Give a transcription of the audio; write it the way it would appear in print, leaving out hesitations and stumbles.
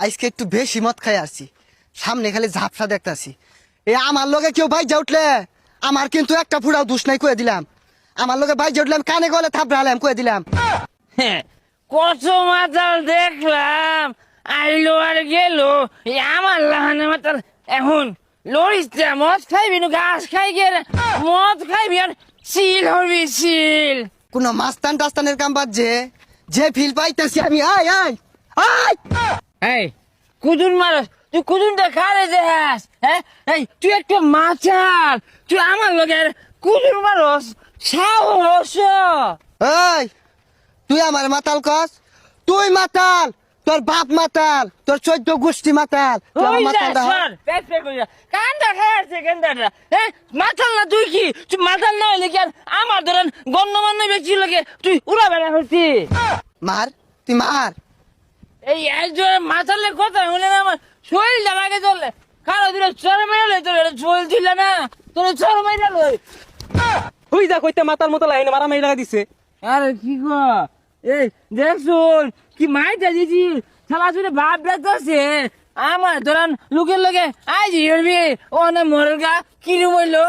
আজকে একটু বেশি মদ খাই আসছি, সামনে খালি ঝাপসা দেখতাছি। এ আমার লগে কেউ বাইজা উঠলে আমার কিন্তু একটা ফুড়াও দুষ নাই কয়ে দিলাম। আমার লগে বাইজা উঠলাম কানে গলে থাপড়ালাম কয়ে দিলাম। কত মাতাল দেখলাম, আইলো আর গেল। আমার লাহানে মাতাল এখন লড়িস মদ খাইবি না ঘাস খাই গেলে মদ খাইবি আর চিল হবি চিল। কোন মাস্তান টাস্তানের কাম বাদ যে ফিল পাইতেছি আমি। আয় আয় আয় এই কুদুন মারস, তুই কুদুনটা খারে দেখাস। হ্যাঁ এই তুই একটা মাতাল, তুই আমার লগে কুদুন মারস সাহস। এই তুই আমার মাতাল কস? তুই মাতাল, তোর বাপ মাতাল, তোর 14 গোষ্ঠী মাতাল। তুই আমার মাতাল দা কান্দা খাইছে কান্দাটা। হ্যাঁ মাতাল না তুই কি? তুই মাতাল না হইলে কি আর আমার ধরেন গণ্যমান্য ব্যক্তি লাগে তুই উড়া বেড়া হচ্ছি। মার, তুই মার। এই একজন মাতালের কথা শুনে না আমার শরীরটা লাগে চললে। কারো দিলে চর মেরালে তোর শরীর ছিল না, তোর চর মেরালো। হুই যা কইতে মাতাল মতো লাইনে মারামারি লাগা দিছে। আরে কি গো, এই দেখছুন কি মাইটা দিছি শালা শুনে ভাব লাগতেছে। আমার ধরান লোকের লগে আজ হিরবি ও না মরের গা কিরম হইলো।